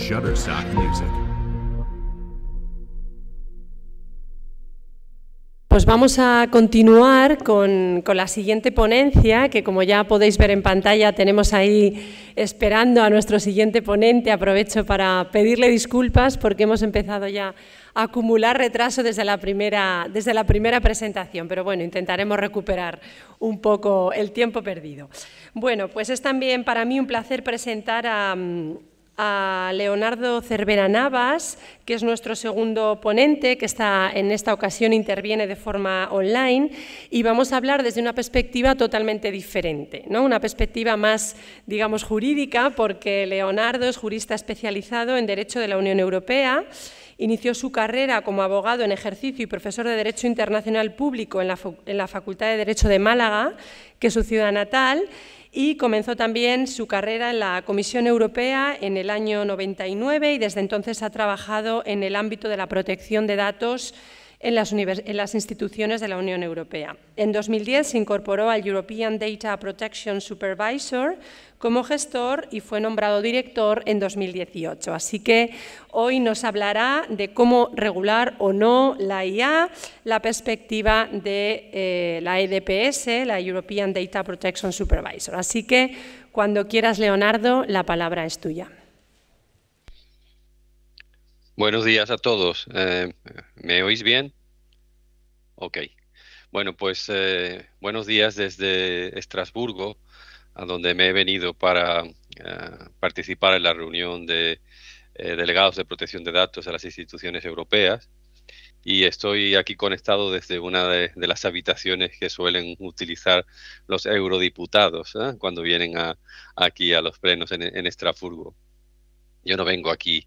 Shutterstock Music. Pues vamos a continuar con la siguiente ponencia, que como ya podéis ver en pantalla tenemos ahí esperando a nuestro siguiente ponente. Aprovecho para pedirle disculpas porque hemos empezado ya a acumular retraso desde la primera presentación, pero bueno, intentaremos recuperar un poco el tiempo perdido. Bueno, pues es también para mí un placer presentar a Leonardo Cervera Navas, que es nuestro segundo ponente, que en esta ocasión interviene de forma online, y vamos a hablar desde una perspectiva totalmente diferente, ¿no? Una perspectiva más, digamos, jurídica, porque Leonardo es jurista especializado en Derecho de la Unión Europea. Inició su carrera como abogado en ejercicio y profesor de Derecho Internacional Público en la Facultad de Derecho de Málaga, que es su ciudad natal, y comenzó también su carrera en la Comisión Europea en el año 99 y desde entonces ha trabajado en el ámbito de la protección de datos en las instituciones de la Unión Europea. En 2010 se incorporó al European Data Protection Supervisor como gestor y fue nombrado director en 2018. Así que hoy nos hablará de cómo regular o no la IA, la perspectiva de la EDPS, la European Data Protection Supervisor. Así que cuando quieras, Leonardo, la palabra es tuya. Buenos días a todos. ¿Me oís bien? Ok. Bueno, pues buenos días desde Estrasburgo, a donde me he venido para participar en la reunión de delegados de protección de datos de las instituciones europeas. Y estoy aquí conectado desde una de las habitaciones que suelen utilizar los eurodiputados cuando vienen aquí a los plenos en Estrasburgo. Yo no vengo aquí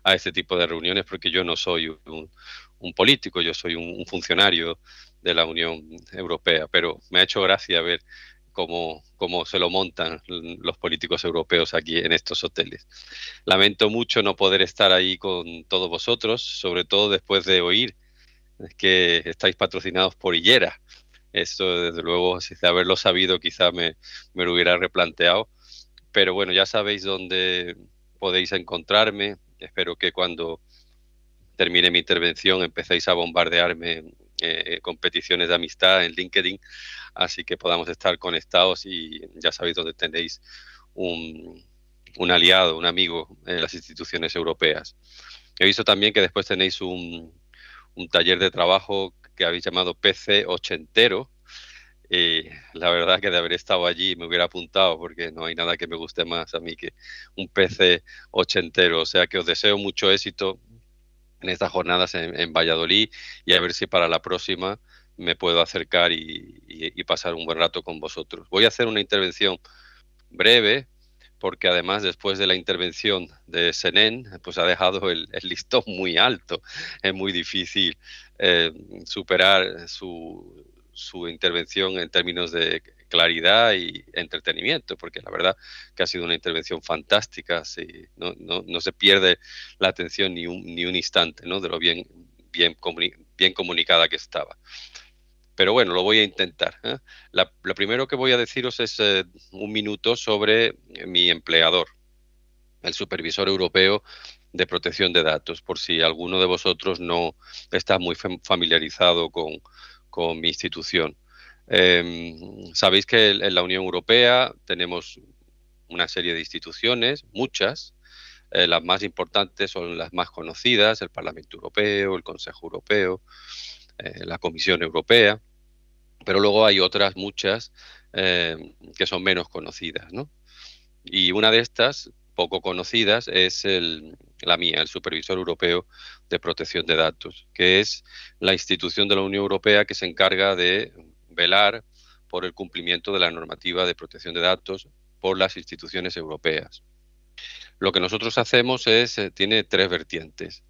a este tipo de reuniones porque yo no soy un político, yo soy un funcionario de la Unión Europea, pero me ha hecho gracia ver cómo se lo montan los políticos europeos aquí en estos hoteles. Lamento mucho no poder estar ahí con todos vosotros, sobre todo después de oír que estáis patrocinados por Illera. Esto, desde luego, de haberlo sabido, quizá me lo hubiera replanteado. Pero bueno, ya sabéis dónde podéis encontrarme. Espero que cuando termine mi intervención empecéis a bombardearme con peticiones de amistad en LinkedIn, así que podamos estar conectados y ya sabéis dónde tenéis un aliado, un amigo en las instituciones europeas. He visto también que después tenéis un taller de trabajo que habéis llamado PC ochentero. La verdad que de haber estado allí me hubiera apuntado porque no hay nada que me guste más a mí que un PC ochentero. O sea que os deseo mucho éxito en estas jornadas en Valladolid y a ver si para la próxima me puedo acercar y pasar un buen rato con vosotros. Voy a hacer una intervención breve porque además después de la intervención de Senen pues ha dejado el listón muy alto. Es muy difícil superar su intervención en términos de claridad y entretenimiento, porque la verdad que ha sido una intervención fantástica, sí, no se pierde la atención ni un instante, ¿no? De lo bien comunicada que estaba. Pero bueno, lo voy a intentar. Lo primero que voy a deciros es un minuto sobre mi empleador, el Supervisor Europeo de Protección de Datos, por si alguno de vosotros no está muy familiarizado con mi institución. Sabéis que en la Unión Europea tenemos una serie de instituciones, muchas. Las más importantes son las más conocidas, el Parlamento Europeo, el Consejo Europeo, la Comisión Europea, pero luego hay otras muchas que son menos conocidas, ¿no? Y una de estas, poco conocidas, es la mía, el Supervisor Europeo de Protección de Datos, que es la institución de la Unión Europea que se encarga de velar por el cumplimiento de la normativa de protección de datos por las instituciones europeas. Lo que nosotros hacemos tiene tres vertientes.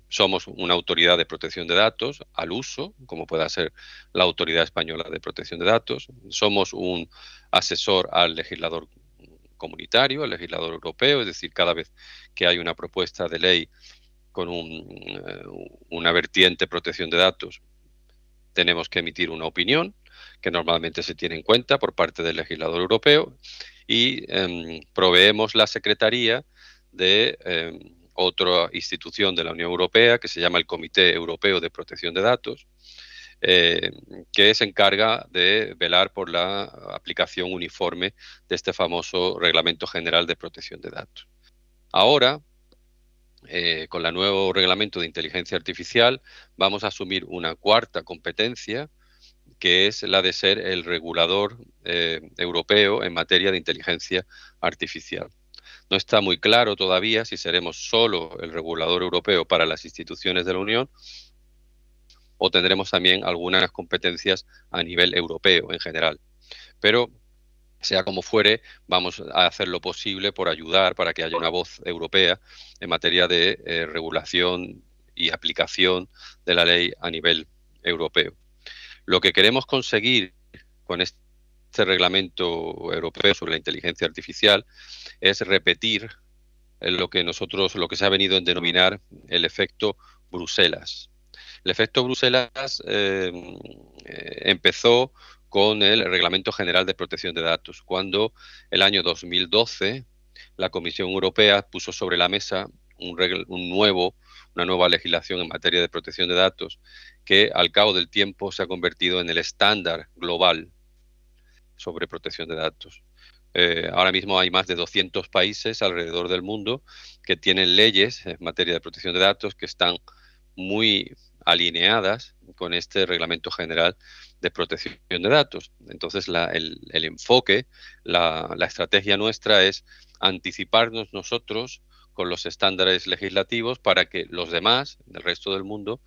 Somos una autoridad de protección de datos al uso, como pueda ser la Autoridad Española de Protección de Datos. Somos un asesor al legislador comunitario, al legislador europeo, es decir, cada vez que hay una propuesta de ley con una vertiente de protección de datos, tenemos que emitir una opinión que normalmente se tiene en cuenta por parte del legislador europeo y proveemos la secretaría de otra institución de la Unión Europea que se llama el Comité Europeo de Protección de Datos, que se encarga de velar por la aplicación uniforme de este famoso Reglamento General de Protección de Datos. Ahora, con el nuevo reglamento de inteligencia artificial, vamos a asumir una cuarta competencia, que es la de ser el regulador europeo en materia de inteligencia artificial. No está muy claro todavía si seremos solo el regulador europeo para las instituciones de la Unión o tendremos también algunas competencias a nivel europeo en general. Pero sea como fuere, vamos a hacer lo posible por ayudar para que haya una voz europea en materia de regulación y aplicación de la ley a nivel europeo. Lo que queremos conseguir con este reglamento europeo sobre la inteligencia artificial es repetir lo que se ha venido a denominar el efecto Bruselas. El efecto Bruselas empezó con el Reglamento General de Protección de Datos, cuando el año 2012 la Comisión Europea puso sobre la mesa una nueva legislación en materia de protección de datos que al cabo del tiempo se ha convertido en el estándar global sobre protección de datos. Ahora mismo hay más de 200 países alrededor del mundo que tienen leyes en materia de protección de datos que están muy alineadas con este Reglamento General de Protección de Datos. Entonces, el enfoque, la estrategia nuestra es anticiparnos nosotros con los estándares legislativos para que los demás, del resto del mundo,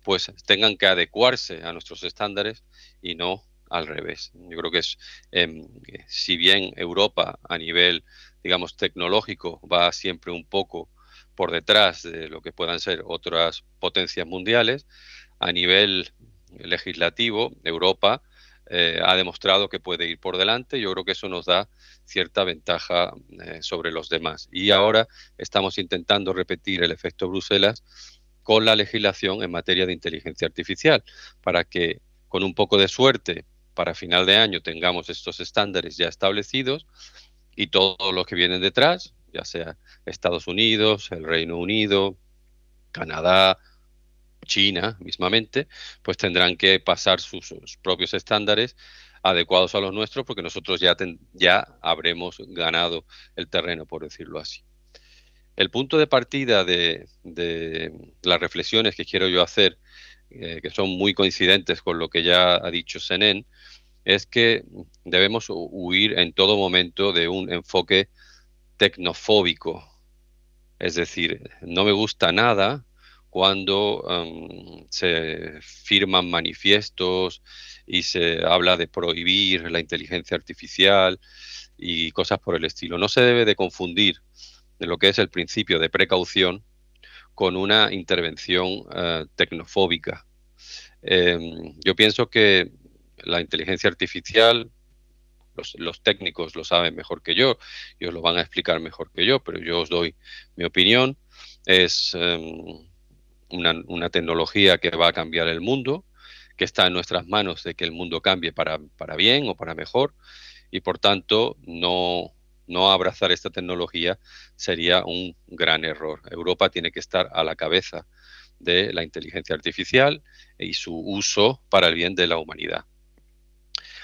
pues tengan que adecuarse a nuestros estándares y no al revés. Yo creo que si bien Europa a nivel, digamos, tecnológico va siempre un poco por detrás de lo que puedan ser otras potencias mundiales, a nivel legislativo, Europa ha demostrado que puede ir por delante. Yo creo que eso nos da cierta ventaja sobre los demás. Y ahora estamos intentando repetir el efecto Bruselas con la legislación en materia de inteligencia artificial, para que con un poco de suerte, para final de año tengamos estos estándares ya establecidos y todos los que vienen detrás, ya sea Estados Unidos, el Reino Unido, Canadá, China mismamente, pues tendrán que pasar sus propios estándares adecuados a los nuestros, porque nosotros ya habremos ganado el terreno, por decirlo así. El punto de partida de las reflexiones que quiero yo hacer, que son muy coincidentes con lo que ya ha dicho Senén, es que debemos huir en todo momento de un enfoque tecnofóbico. Es decir, no me gusta nada cuando se firman manifiestos y se habla de prohibir la inteligencia artificial y cosas por el estilo. No se debe de confundir de lo que es el principio de precaución con una intervención tecnofóbica. Yo pienso que la inteligencia artificial, los técnicos lo saben mejor que yo, y os lo van a explicar mejor que yo, pero yo os doy mi opinión. Es una tecnología que va a cambiar el mundo, que está en nuestras manos de que el mundo cambie para bien o para mejor, y por tanto no abrazar esta tecnología sería un gran error. Europa tiene que estar a la cabeza de la inteligencia artificial y su uso para el bien de la humanidad.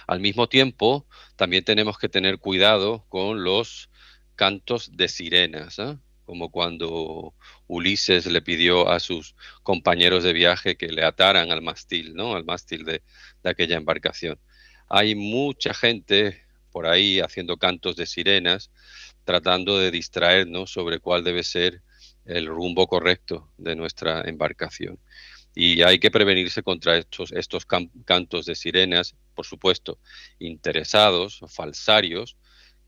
Al mismo tiempo, también tenemos que tener cuidado con los cantos de sirenas, ¿eh? Como cuando Ulises le pidió a sus compañeros de viaje que le ataran al mástil, ¿no? Al mástil de aquella embarcación. Hay mucha gente por ahí haciendo cantos de sirenas, tratando de distraernos sobre cuál debe ser el rumbo correcto de nuestra embarcación. Y hay que prevenirse contra estos cantos de sirenas, por supuesto, interesados, falsarios,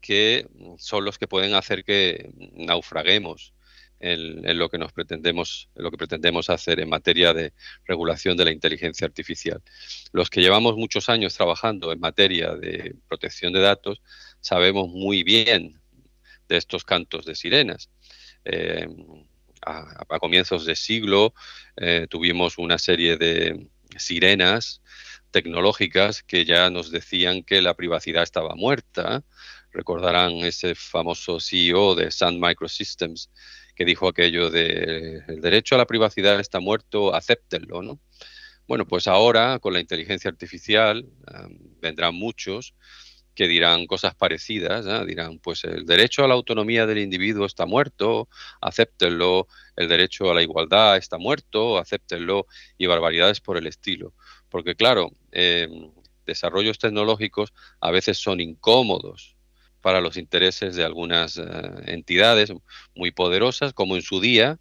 que son los que pueden hacer que naufraguemos en lo que pretendemos hacer en materia de regulación de la inteligencia artificial. Los que llevamos muchos años trabajando en materia de protección de datos sabemos muy bien de estos cantos de sirenas. A comienzos de siglo tuvimos una serie de sirenas tecnológicas que ya nos decían que la privacidad estaba muerta, Recordarán ese famoso CEO de Sun Microsystems que dijo aquello de el derecho a la privacidad está muerto, acéptenlo, ¿no? Bueno, pues ahora con la inteligencia artificial vendrán muchos que dirán cosas parecidas, ¿eh? Dirán, pues el derecho a la autonomía del individuo está muerto, acéptenlo, el derecho a la igualdad está muerto, acéptenlo, y barbaridades por el estilo. Porque claro, desarrollos tecnológicos a veces son incómodos para los intereses de algunas entidades muy poderosas, como en su día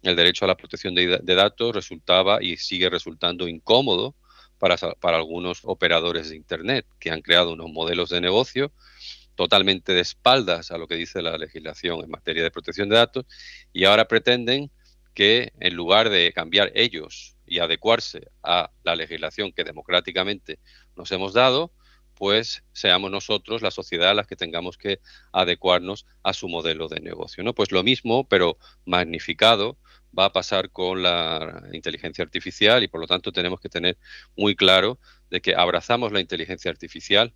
el derecho a la protección de datos resultaba y sigue resultando incómodo para algunos operadores de Internet que han creado unos modelos de negocio totalmente de espaldas a lo que dice la legislación en materia de protección de datos y ahora pretenden que en lugar de cambiar ellos y adecuarse a la legislación que democráticamente nos hemos dado, pues seamos nosotros, la sociedad, las que tengamos que adecuarnos a su modelo de negocio, ¿no? Pues lo mismo, pero magnificado, va a pasar con la inteligencia artificial y por lo tanto tenemos que tener muy claro de que abrazamos la inteligencia artificial,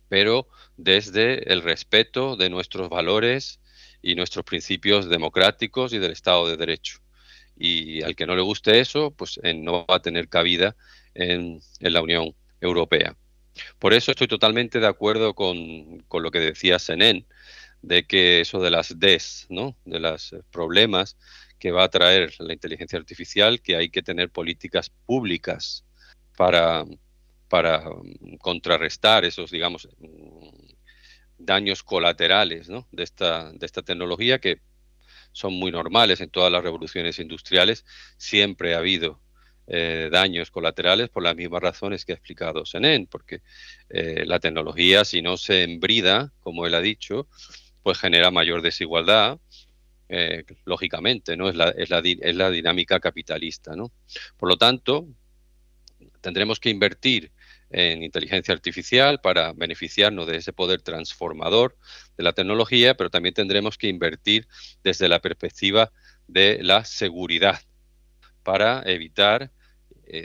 pero desde el respeto de nuestros valores y nuestros principios democráticos y del Estado de Derecho. Y al que no le guste eso, pues no va a tener cabida en la Unión Europea. Por eso estoy totalmente de acuerdo con lo que decía Senén, de que eso de las DES, ¿no? De los problemas que va a traer la inteligencia artificial, que hay que tener políticas públicas para, para contrarrestar esos, digamos, daños colaterales, ¿no? de esta tecnología que son muy normales en todas las revoluciones industriales. Siempre ha habido daños colaterales por las mismas razones que ha explicado Senén, porque la tecnología, si no se embrida, como él ha dicho, pues genera mayor desigualdad, lógicamente, ¿no? Es la dinámica capitalista, ¿no? Por lo tanto, tendremos que invertir en inteligencia artificial para beneficiarnos de ese poder transformador de la tecnología, pero también tendremos que invertir desde la perspectiva de la seguridad para evitar,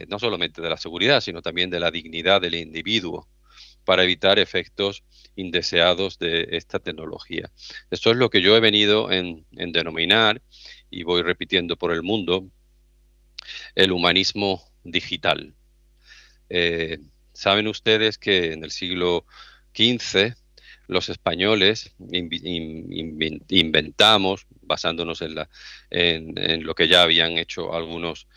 no solamente de la seguridad, sino también de la dignidad del individuo, para evitar efectos indeseados de esta tecnología. Esto es lo que yo he venido en denominar, y voy repitiendo por el mundo, el humanismo digital. Saben ustedes que en el siglo XV los españoles inventamos, basándonos en lo que ya habían hecho algunos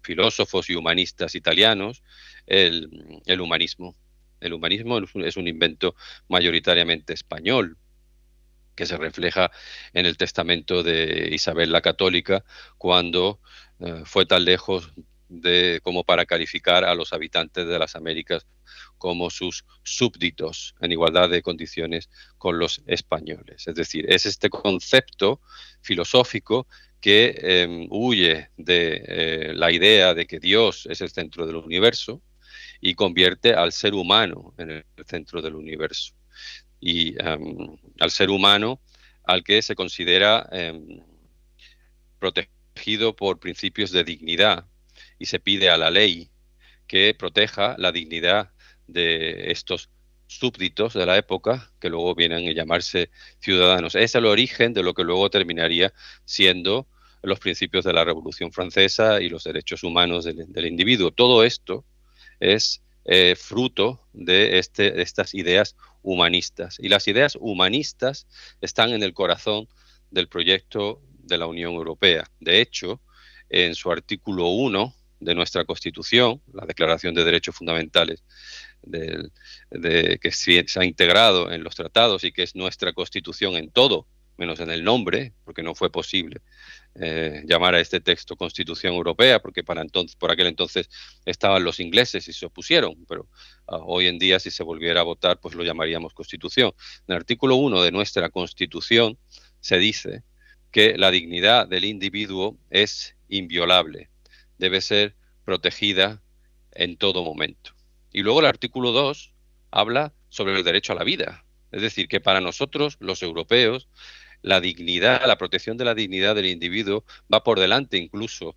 filósofos y humanistas italianos, el humanismo. El humanismo es un invento mayoritariamente español, que se refleja en el testamento de Isabel la Católica, cuando fue tan lejos como para calificar a los habitantes de las Américas como sus súbditos en igualdad de condiciones con los españoles. Es decir, es este concepto filosófico que huye de la idea de que Dios es el centro del universo y convierte al ser humano en el centro del universo. Y al ser humano al que se considera protegido por principios de dignidad, y se pide a la ley que proteja la dignidad de estos súbditos de la época, que luego vienen a llamarse ciudadanos. Es el origen de lo que luego terminaría siendo los principios de la Revolución Francesa y los derechos humanos del individuo. Todo esto es fruto de estas ideas humanistas. Y las ideas humanistas están en el corazón del proyecto de la Unión Europea. De hecho, en su artículo 1 de nuestra Constitución, la Declaración de Derechos Fundamentales, que se ha integrado en los tratados y que es nuestra Constitución en todo, menos en el nombre, porque no fue posible llamar a este texto Constitución Europea, porque por aquel entonces estaban los ingleses y se opusieron, pero hoy en día si se volviera a votar, pues lo llamaríamos Constitución. En el artículo 1 de nuestra Constitución se dice que la dignidad del individuo es inviolable, debe ser protegida en todo momento. Y luego el artículo 2 habla sobre el derecho a la vida, es decir, que para nosotros, los europeos, la dignidad, la protección de la dignidad del individuo va por delante incluso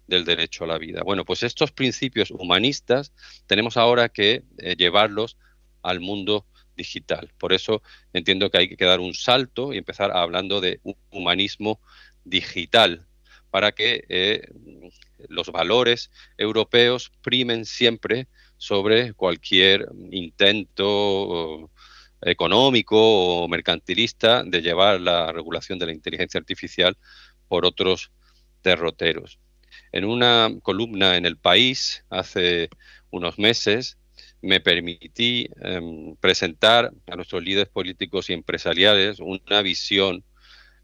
del derecho a la vida. Bueno, pues estos principios humanistas tenemos ahora que llevarlos al mundo digital. Por eso entiendo que hay que dar un salto y empezar hablando de un humanismo digital para que los valores europeos primen siempre sobre cualquier intento económico o mercantilista de llevar la regulación de la inteligencia artificial por otros derroteros. En una columna en El País hace unos meses me permití presentar a nuestros líderes políticos y empresariales una visión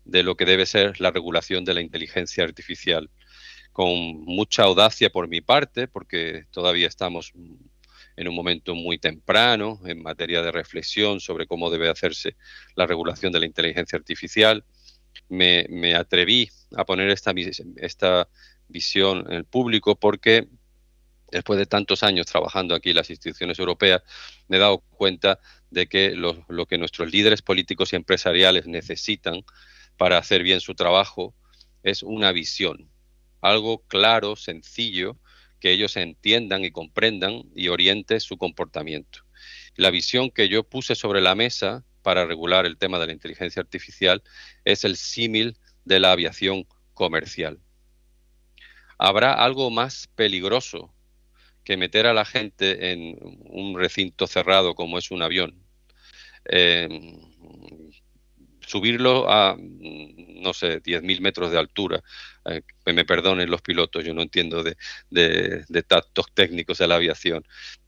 de lo que debe ser la regulación de la inteligencia artificial, con mucha audacia por mi parte, porque todavía estamos en un momento muy temprano en materia de reflexión sobre cómo debe hacerse la regulación de la inteligencia artificial. Me atreví a poner esta visión en el público porque después de tantos años trabajando aquí en las instituciones europeas, me he dado cuenta de que lo que nuestros líderes políticos y empresariales necesitan para hacer bien su trabajo es una visión, algo claro, sencillo, que ellos entiendan y comprendan y oriente su comportamiento. La visión que yo puse sobre la mesa para regular el tema de la inteligencia artificial es el símil de la aviación comercial. ¿Habrá algo más peligroso que meter a la gente en un recinto cerrado como es un avión? Subirlo a, no sé, 10.000 metros de altura, que me perdonen los pilotos, yo no entiendo de tactos técnicos de la aviación,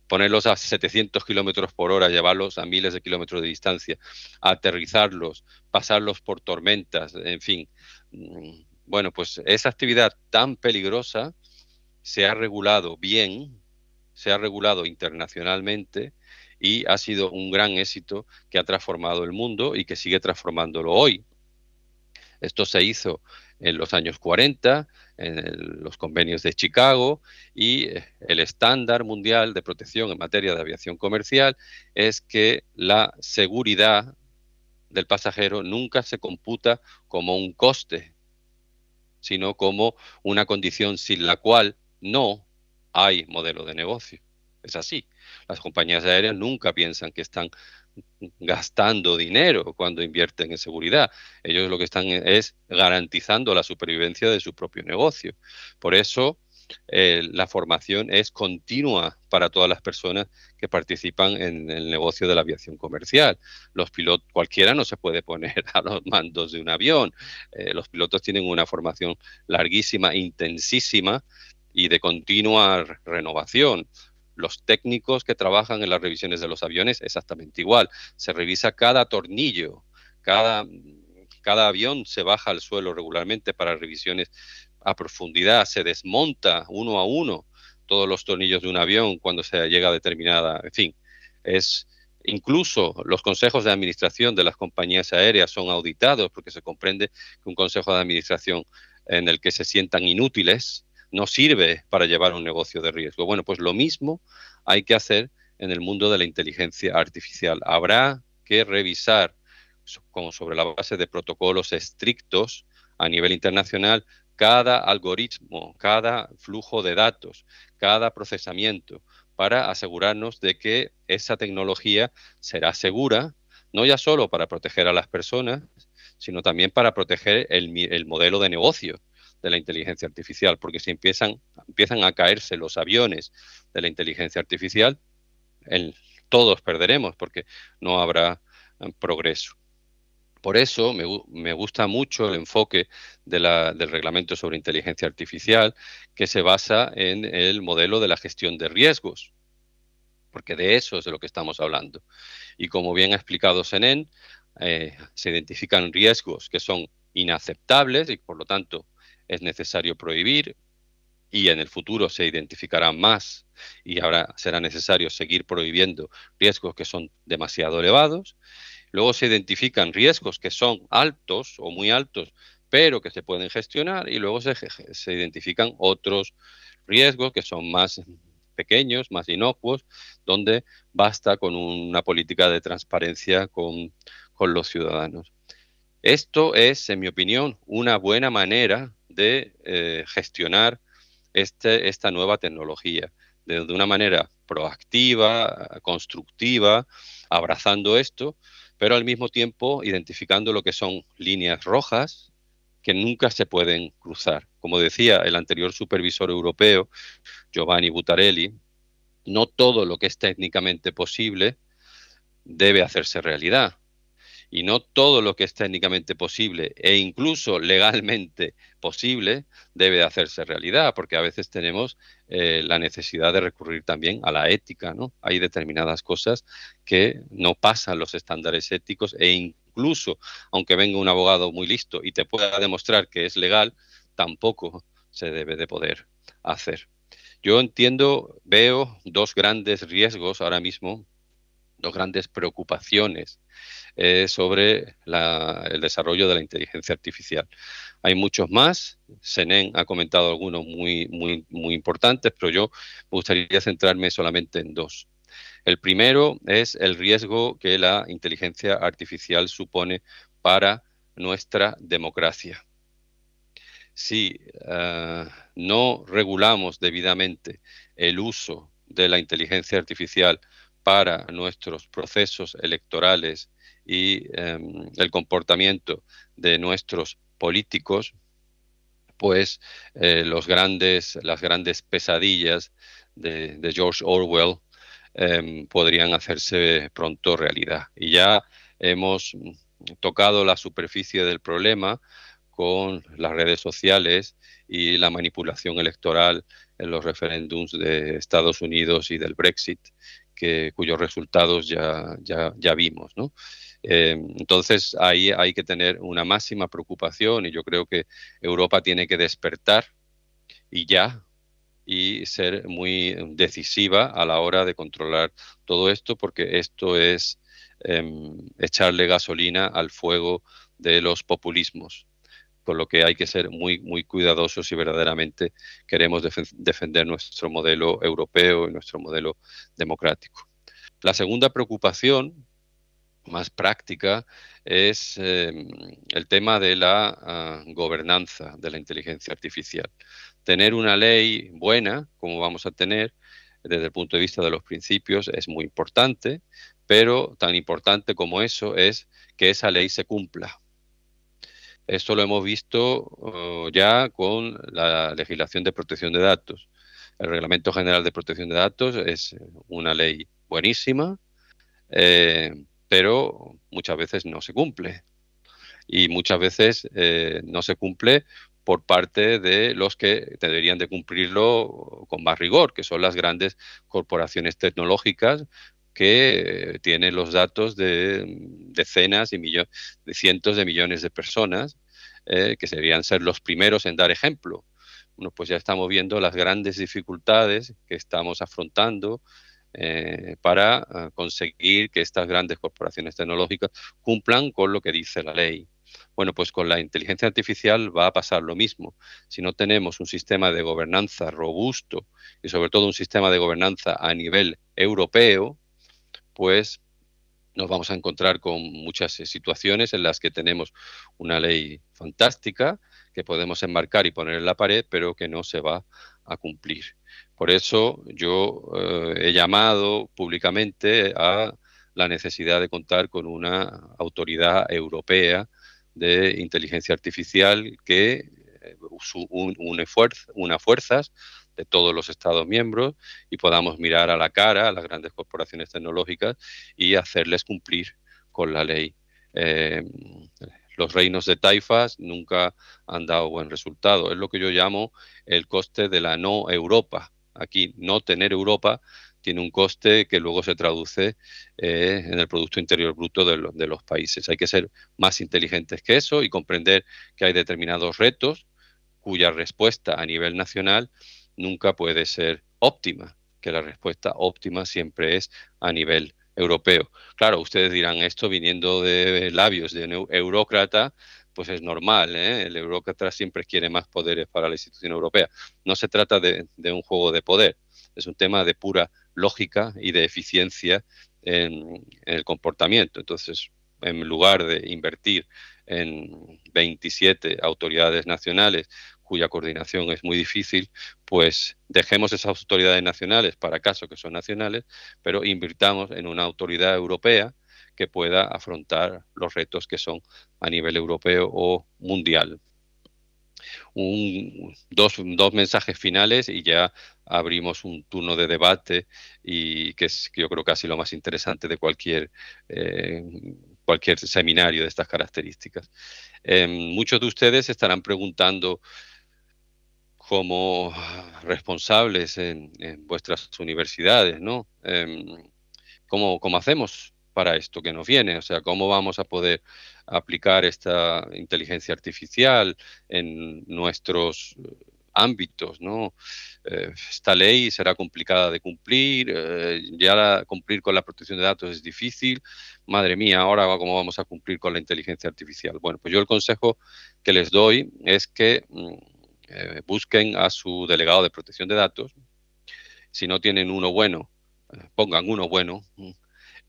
ponerlos a 700 kilómetros por hora, llevarlos a miles de kilómetros de distancia, aterrizarlos, pasarlos por tormentas, en fin. Bueno, pues esa actividad tan peligrosa se ha regulado bien, se ha regulado internacionalmente y ha sido un gran éxito que ha transformado el mundo y que sigue transformándolo hoy. Esto se hizo en los años 40, los convenios de Chicago, y el estándar mundial de protección en materia de aviación comercial es que la seguridad del pasajero nunca se computa como un coste, sino como una condición sin la cual no hay modelo de negocio. Es así. Las compañías aéreas nunca piensan que están gastando dinero cuando invierten en seguridad. Ellos lo que están es garantizando la supervivencia de su propio negocio. Por eso la formación es continua para todas las personas que participan en el negocio de la aviación comercial. Los pilotos, cualquiera no se puede poner a los mandos de un avión. Los pilotos tienen una formación larguísima, intensísima y de continua renovación. Los técnicos que trabajan en las revisiones de los aviones, exactamente igual. Se revisa cada tornillo, cada avión se baja al suelo regularmente para revisiones a profundidad, se desmonta uno a uno todos los tornillos de un avión cuando se llega a determinada, en fin, incluso los consejos de administración de las compañías aéreas son auditados porque se comprende que un consejo de administración en el que se sientan inútiles no sirve para llevar un negocio de riesgo. Bueno, pues lo mismo hay que hacer en el mundo de la inteligencia artificial. Habrá que revisar, como sobre la base de protocolos estrictos a nivel internacional, cada algoritmo, cada flujo de datos, cada procesamiento, para asegurarnos de que esa tecnología será segura, no ya solo para proteger a las personas, sino también para proteger el modelo de negocio de la inteligencia artificial, porque si empiezan a caerse los aviones de la inteligencia artificial, todos perderemos porque no habrá progreso. Por eso me gusta mucho el enfoque del reglamento sobre inteligencia artificial, que se basa en el modelo de la gestión de riesgos, porque de eso es de lo que estamos hablando. Y como bien ha explicado Senén, se identifican riesgos que son inaceptables y por lo tanto es necesario prohibir, y en el futuro se identificarán más y ahora será necesario seguir prohibiendo riesgos que son demasiado elevados. Luego se identifican riesgos que son altos o muy altos, pero que se pueden gestionar, y luego se identifican otros riesgos que son más pequeños, más inocuos, donde basta con una política de transparencia con los ciudadanos. Esto es, en mi opinión, una buena manera de gestionar esta nueva tecnología, de una manera proactiva, constructiva, abrazando esto, pero al mismo tiempo identificando lo que son líneas rojas que nunca se pueden cruzar. Como decía el anterior supervisor europeo, Giovanni Buttarelli, no todo lo que es técnicamente posible debe hacerse realidad. Y no todo lo que es técnicamente posible e incluso legalmente posible debe de hacerse realidad, porque a veces tenemos la necesidad de recurrir también a la ética, ¿no? Hay determinadas cosas que no pasan los estándares éticos e incluso, aunque venga un abogado muy listo y te pueda demostrar que es legal, tampoco se debe de poder hacer. Yo entiendo, veo dos grandes riesgos ahora mismo, dos grandes preocupaciones sobre el desarrollo de la inteligencia artificial. Hay muchos más, Senen ha comentado algunos muy importantes, pero yo me gustaría centrarme solamente en dos. El primero es el riesgo que la inteligencia artificial supone para nuestra democracia. Si no regulamos debidamente el uso de la inteligencia artificial para nuestros procesos electorales y el comportamiento de nuestros políticos, pues las grandes pesadillas de George Orwell podrían hacerse pronto realidad. Y ya hemos tocado la superficie del problema con las redes sociales y la manipulación electoral en los referéndums de Estados Unidos y del Brexit, cuyos resultados ya vimos, ¿no? Entonces ahí hay que tener una máxima preocupación y yo creo que Europa tiene que despertar y ya y ser muy decisiva a la hora de controlar todo esto, porque esto es echarle gasolina al fuego de los populismos, con lo que hay que ser muy cuidadosos si verdaderamente queremos defender nuestro modelo europeo y nuestro modelo democrático. La segunda preocupación, más práctica, es el tema de la gobernanza de la inteligencia artificial. Tener una ley buena, como vamos a tener, desde el punto de vista de los principios, es muy importante, pero tan importante como eso es que esa ley se cumpla. Esto lo hemos visto ya con la legislación de protección de datos. El Reglamento General de Protección de Datos es una ley buenísima, pero muchas veces no se cumple. Y muchas veces no se cumple por parte de los que deberían de cumplirlo con más rigor, que son las grandes corporaciones tecnológicas que tienen los datos de decenas y de cientos de millones de personas, que deberían ser los primeros en dar ejemplo. Bueno, pues ya estamos viendo las grandes dificultades que estamos afrontando para conseguir que estas grandes corporaciones tecnológicas cumplan con lo que dice la ley. Bueno, pues con la inteligencia artificial va a pasar lo mismo. Si no tenemos un sistema de gobernanza robusto y sobre todo un sistema de gobernanza a nivel europeo, pues nos vamos a encontrar con muchas situaciones en las que tenemos una ley fantástica que podemos enmarcar y poner en la pared, pero que no se va a cumplir. Por eso yo he llamado públicamente a la necesidad de contar con una autoridad europea de inteligencia artificial que une fuerzas de todos los Estados miembros y podamos mirar a la cara a las grandes corporaciones tecnológicas y hacerles cumplir con la ley. Los reinos de taifas nunca han dado buen resultado. Es lo que yo llamo el coste de la no Europa. Aquí no tener Europa tiene un coste que luego se traduce en el Producto Interior Bruto de los países. Hay que ser más inteligentes que eso y comprender que hay determinados retos cuya respuesta a nivel nacional nunca puede ser óptima, que la respuesta óptima siempre es a nivel europeo. Claro, ustedes dirán, esto viniendo de labios de un eurócrata, pues es normal, ¿eh? El eurócrata siempre quiere más poderes para la institución europea. No se trata de un juego de poder, es un tema de pura lógica y de eficiencia en el comportamiento. Entonces, en lugar de invertir en 27 autoridades nacionales cuya coordinación es muy difícil, pues dejemos esas autoridades nacionales para casos que son nacionales, pero invirtamos en una autoridad europea que pueda afrontar los retos que son a nivel europeo o mundial. Dos mensajes finales y ya abrimos un turno de debate y que es yo creo casi lo más interesante de eh, cualquier seminario de estas características. Muchos de ustedes se estarán preguntando como responsables en vuestras universidades, ¿no? ¿Cómo hacemos para esto que nos viene? O sea, ¿cómo vamos a poder aplicar esta inteligencia artificial en nuestros ámbitos, ¿no? Esta ley será complicada de cumplir, cumplir con la protección de datos es difícil. Madre mía, ahora cómo vamos a cumplir con la inteligencia artificial. Bueno, pues yo el consejo que les doy es que busquen a su delegado de protección de datos. Si no tienen uno bueno, pongan uno bueno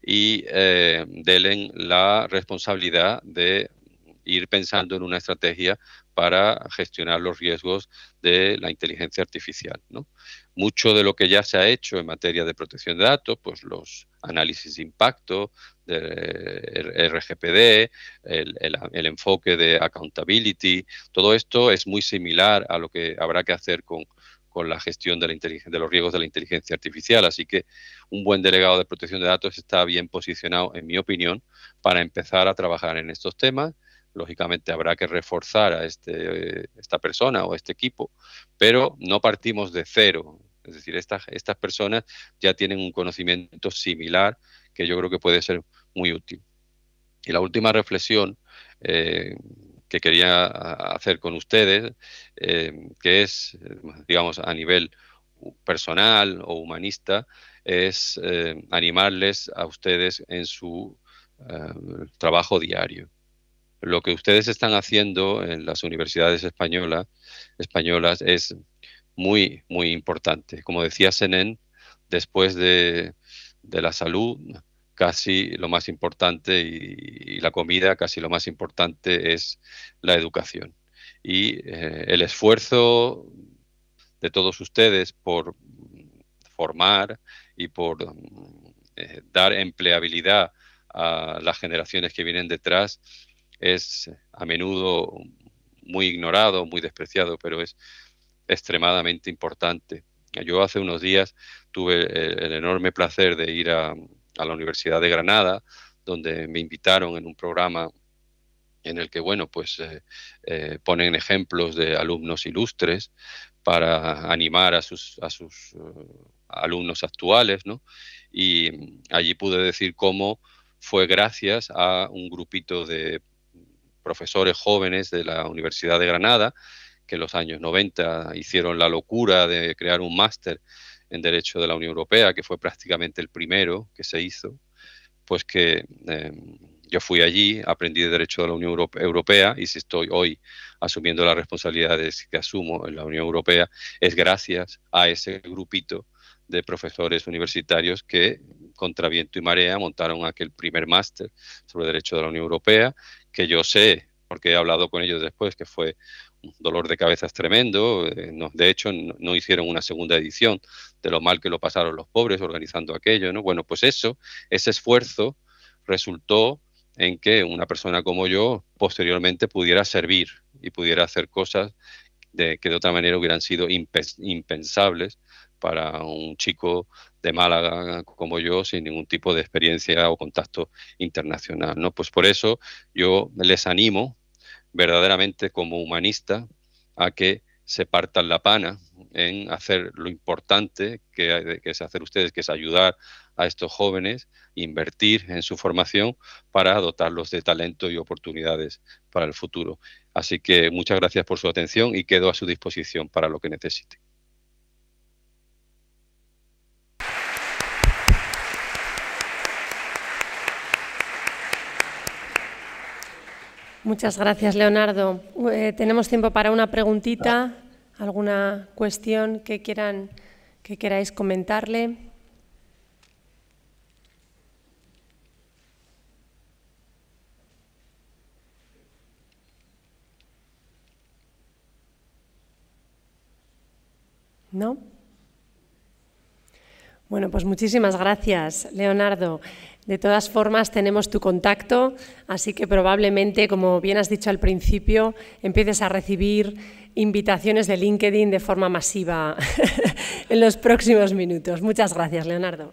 y delen la responsabilidad de ir pensando en una estrategia para gestionar los riesgos de la inteligencia artificial, ¿no? Mucho de lo que ya se ha hecho en materia de protección de datos, pues los análisis de impacto, de RGPD, el enfoque de accountability, todo esto es muy similar a lo que habrá que hacer con la gestión de los riesgos de la inteligencia artificial. Así que un buen delegado de protección de datos está bien posicionado, en mi opinión, para empezar a trabajar en estos temas. Lógicamente habrá que reforzar a esta persona o este equipo, pero no partimos de cero. Es decir, estas personas ya tienen un conocimiento similar que yo creo que puede ser muy útil. Y la última reflexión que quería hacer con ustedes, que es, digamos, a nivel personal o humanista, es animarles a ustedes en su trabajo diario. Lo que ustedes están haciendo en las universidades españolas es muy importante. Como decía Senén, después de la salud, casi lo más importante y la comida, casi lo más importante es la educación. Y el esfuerzo de todos ustedes por formar y por dar empleabilidad a las generaciones que vienen detrás es a menudo muy ignorado, muy despreciado, pero es extremadamente importante. Yo hace unos días tuve el enorme placer de ir a la Universidad de Granada, donde me invitaron en un programa en el que, bueno, pues ponen ejemplos de alumnos ilustres para animar a sus alumnos actuales, ¿no? Y allí pude decir cómo fue gracias a un grupito de profesores jóvenes de la Universidad de Granada, que en los años 90 hicieron la locura de crear un máster en Derecho de la Unión Europea, que fue prácticamente el primero que se hizo, pues que yo fui allí, aprendí de Derecho de la Unión Europea y si estoy hoy asumiendo las responsabilidades que asumo en la Unión Europea, es gracias a ese grupito de profesores universitarios que, contra viento y marea, montaron aquel primer máster sobre Derecho de la Unión Europea, que yo sé, porque he hablado con ellos después, que fue un dolor de cabezas tremendo. De hecho, no hicieron una segunda edición de lo mal que lo pasaron los pobres organizando aquello, ¿no? Bueno, pues ese esfuerzo resultó en que una persona como yo posteriormente pudiera servir y pudiera hacer cosas que de otra manera hubieran sido impensables para un chico de Málaga como yo, sin ningún tipo de experiencia o contacto internacional, ¿no? Pues por eso yo les animo verdaderamente como humanista a que se partan la pana en hacer lo importante que es hacer ustedes, que es ayudar a estos jóvenes, invertir en su formación para dotarlos de talento y oportunidades para el futuro. Así que muchas gracias por su atención y quedo a su disposición para lo que necesite. Muchas gracias, Leonardo. Tenemos tiempo para una preguntita, alguna cuestión que queráis comentarle. ¿No? Bueno, pues muchísimas gracias, Leonardo. De todas formas, tenemos tu contacto, así que probablemente, como bien has dicho al principio, empieces a recibir invitaciones de LinkedIn de forma masiva en los próximos minutos. Muchas gracias, Leonardo.